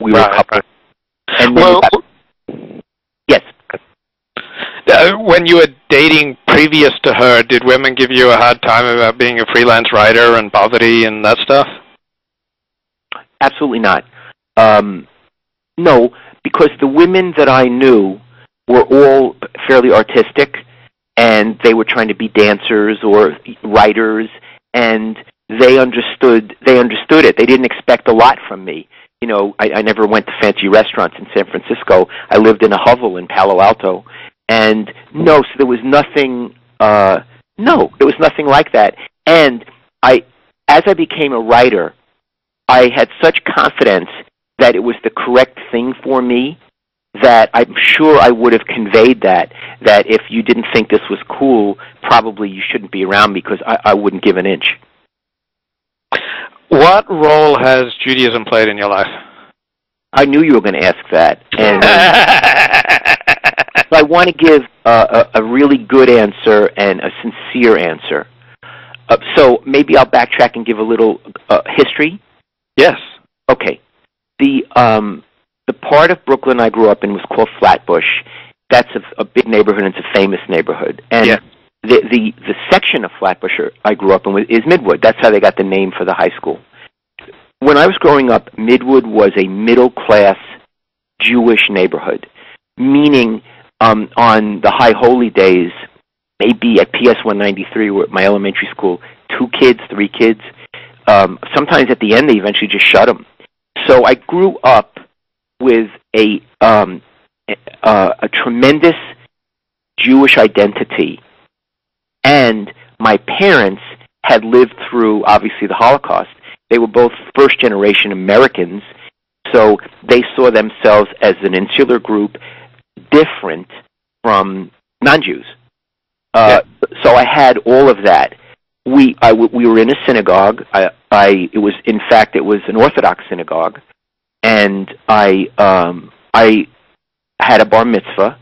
we were a couple. Right. And then yes. When you were dating previous to her, did women give you a hard time about being a freelance writer and poverty and that stuff? Absolutely not. No, because the women that I knew were all fairly artistic, and they were trying to be dancers or writers, and they understood it. They didn't expect a lot from me. You know, I never went to fancy restaurants in San Francisco. I lived in a hovel in Palo Alto. And no, so there was nothing, there was nothing like that. And as I became a writer, I had such confidence that it was the correct thing for me that I'm sure I would have conveyed that if you didn't think this was cool, probably you shouldn't be around me because I wouldn't give an inch. What role has Judaism played in your life? I knew you were going to ask that. And so I want to give a really good answer and a sincere answer. So maybe I'll backtrack and give a little history. Yes. Okay. The part of Brooklyn I grew up in was called Flatbush. That's a big neighborhood, and it's a famous neighborhood. And yeah. the section of Flatbush I grew up in is Midwood. That's how they got the name for the high school. When I was growing up, Midwood was a middle-class Jewish neighborhood, meaning on the high holy days, maybe at PS 193 or at my elementary school, 2 kids, 3 kids. Sometimes at the end, they eventually just shut them. So I grew up with a tremendous Jewish identity, and my parents had lived through, obviously, the Holocaust. They were both first-generation Americans, so they saw themselves as an insular group different from non-Jews. So I had all of that. We were in a synagogue. It was an Orthodox synagogue, and I had a bar mitzvah.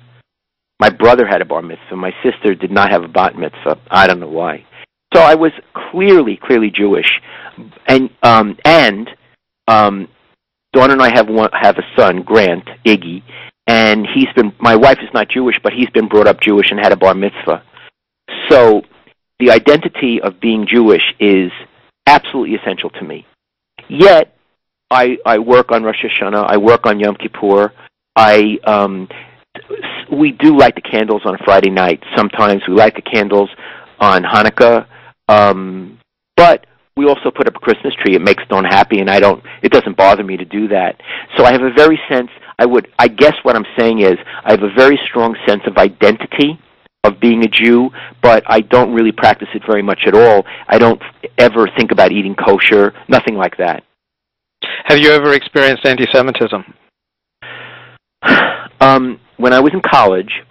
My brother had a bar mitzvah. My sister did not have a bat mitzvah. I don't know why. So I was clearly Jewish, and Dawn and I have a son, Grant Iggy, and my wife is not Jewish, but he's been brought up Jewish and had a bar mitzvah. So the identity of being Jewish is absolutely essential to me. Yet I work on Rosh Hashanah, I work on Yom Kippur. We do light the candles on a Friday night. Sometimes we light the candles on Hanukkah. But we also put up a Christmas tree. It makes Dawn happy, and it doesn't bother me to do that. So I have a very I guess what I'm saying is I have a very strong sense of identity of being a Jew, but I don't really practice it very much at all. I don't ever think about eating kosher, nothing like that. Have you ever experienced anti-Semitism? When I was in college,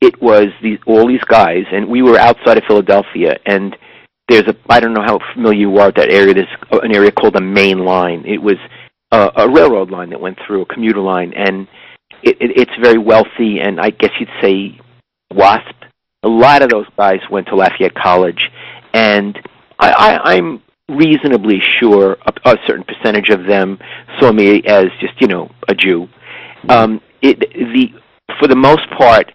it was all these guys, and we were outside of Philadelphia, and I don't know how familiar you are with that area, there's an area called the Main Line. It was a railroad line that went through, a commuter line, and it's very wealthy, and I guess you'd say WASP. A lot of those guys went to Lafayette College, and I'm reasonably sure a certain percentage of them saw me as just, a Jew. For the most part,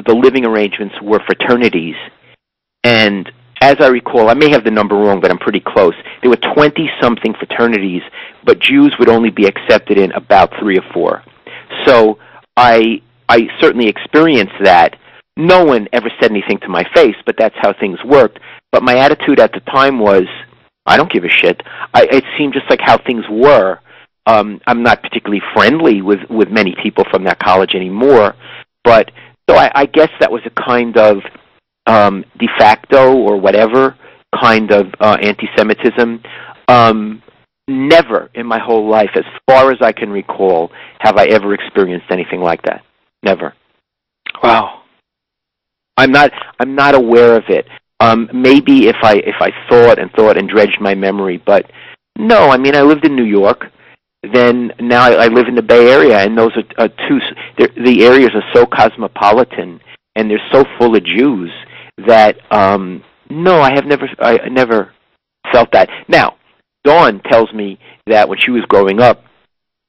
the living arrangements were fraternities, and as I recall, I may have the number wrong, but I'm pretty close. There were 20-something fraternities, but Jews would only be accepted in about 3 or 4. So I certainly experienced that. No one ever said anything to my face, but that's how things worked. But my attitude at the time was, I don't give a shit. It seemed just like how things were. I'm not particularly friendly with many people from that college anymore, but so I guess that was a kind of de facto or whatever kind of anti-Semitism. Never in my whole life, as far as I can recall, have I ever experienced anything like that. Never. Wow. I'm not aware of it. Maybe if I thought and dredged my memory, but no. I mean, I lived in New York. Then now I live in the Bay Area, and those are the areas are so cosmopolitan, and they're so full of Jews that no, I never felt that. Now, Dawn tells me that when she was growing up,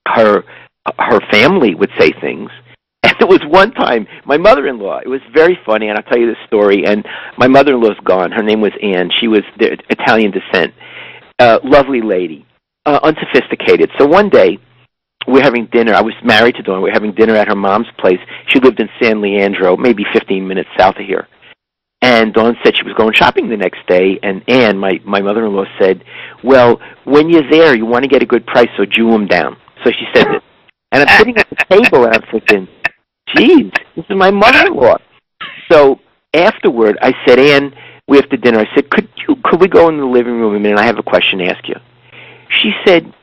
her her family would say things. And there was one time, my mother-in-law, it was very funny, and I'll tell you this story, and my mother-in-law's gone. Her name was Anne. She was Italian descent. Lovely lady, unsophisticated. So one day, we're having dinner. I was married to Dawn. We're having dinner at her mom's place. She lived in San Leandro, maybe 15 minutes south of here. And Dawn said she was going shopping the next day, and Anne, my mother-in-law, said, well, when you're there, you want to get a good price, so Jew them down. So she said this. And I'm sitting at the table, and I'm thinking, geez, this is my mother-in-law. So afterward, I said, Anne, we have to dinner. I said, could we go in the living room a minute? I have a question to ask you. She said,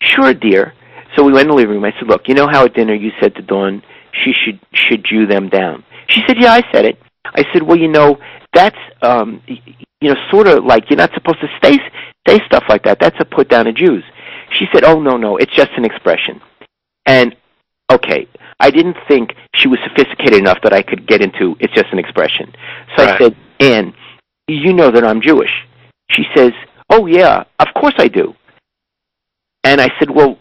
sure, dear. So we went in the living room. I said, look, you know how at dinner you said to Dawn she should Jew them down? She said, yeah, I said it. I said, well, that's, sort of like you're not supposed to say stuff like that. That's a put down of Jews. She said, oh, no, it's just an expression. And, okay, I didn't think she was sophisticated enough that I could get into it's just an expression. So right. I said, Anne, you know that I'm Jewish. She says, oh, yeah, of course I do. And I said, well,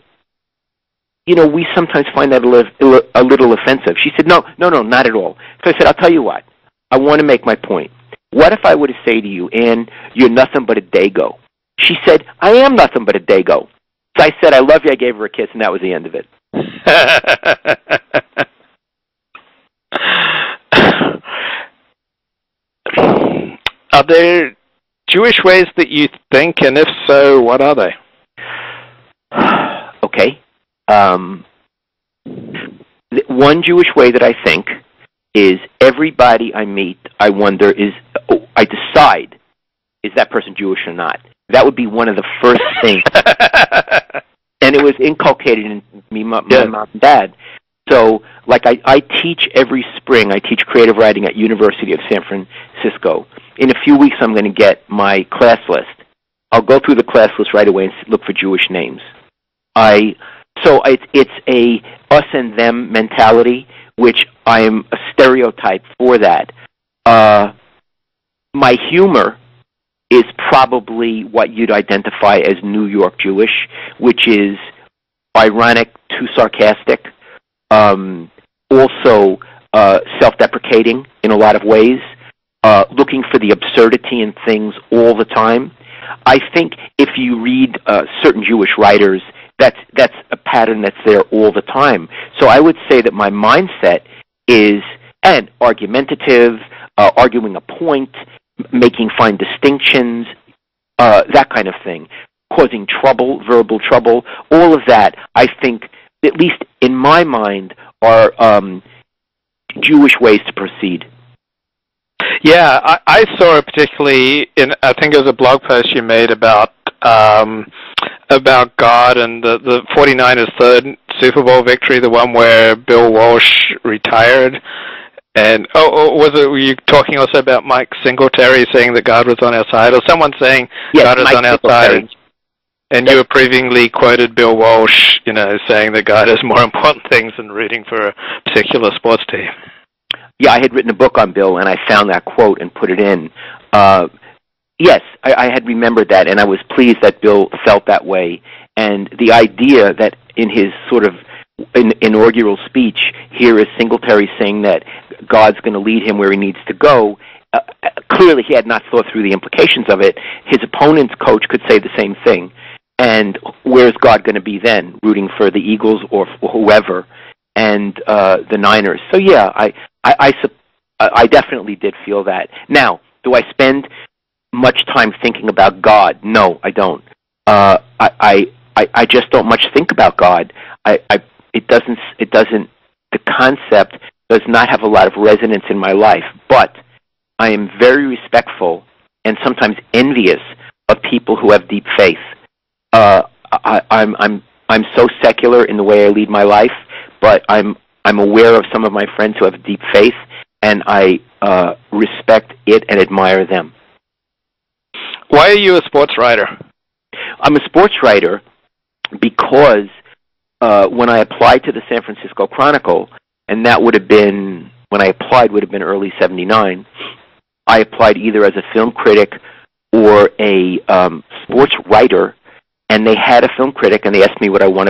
we sometimes find that a little offensive. She said, no, not at all. So I said, I'll tell you what. I want to make my point. What if I were to say to you, Anne, you're nothing but a dago? She said, I am nothing but a dago. So I said, I love you. I gave her a kiss, and that was the end of it. Are there Jewish ways that you think, and if so, what are they? Okay. One Jewish way that I think is everybody I meet, I wonder, I decide, is that person Jewish or not? That would be one of the first things. And it was inculcated in me, my mom and dad. So, like, I teach every spring. I teach creative writing at University of San Francisco. In a few weeks, I'm going to get my class list. I'll go through the class list right away and look for Jewish names. So it's a us and them mentality, which I am a stereotype for that. My humor is probably what you'd identify as New York Jewish, which is ironic to sarcastic, also self-deprecating in a lot of ways, looking for the absurdity in things all the time. I think if you read certain Jewish writers, that's a pattern that's there all the time. So I would say that my mindset is argumentative, arguing a point, making fine distinctions, that kind of thing, causing trouble, verbal trouble, all of that, I think, at least in my mind, are Jewish ways to proceed. Yeah, I saw it particularly in, I think it was a blog post you made about God and the 49ers' third Super Bowl victory, the one where Bill Walsh retired. And were you talking also about Mike Singletary saying that God was on our side, or someone saying God is on our side? And you approvingly quoted Bill Walsh, saying that God has more important things than rooting for a particular sports team. Yeah, I had written a book on Bill, and I found that quote and put it in. Yes, I had remembered that, and I was pleased that Bill felt that way. And the idea that in his sort of inaugural speech, here is Singletary saying that God's going to lead him where he needs to go. Clearly, he had not thought through the implications of it. His opponent's coach could say the same thing. And where's God going to be then, rooting for the Eagles or whoever, and the Niners? So yeah, I definitely did feel that. Now, do I spend much time thinking about God? No, I don't. I just don't much think about God. It doesn't. The concept does not have a lot of resonance in my life. But I am very respectful and sometimes envious of people who have deep faith. I'm so secular in the way I lead my life, but I'm aware of some of my friends who have deep faith, and I respect it and admire them. Why are you a sports writer? I'm a sports writer because when I applied to the San Francisco Chronicle, and that would have been, when I applied, would have been early '79, I applied either as a film critic or a sports writer, and they had a film critic, and they asked me what I wanted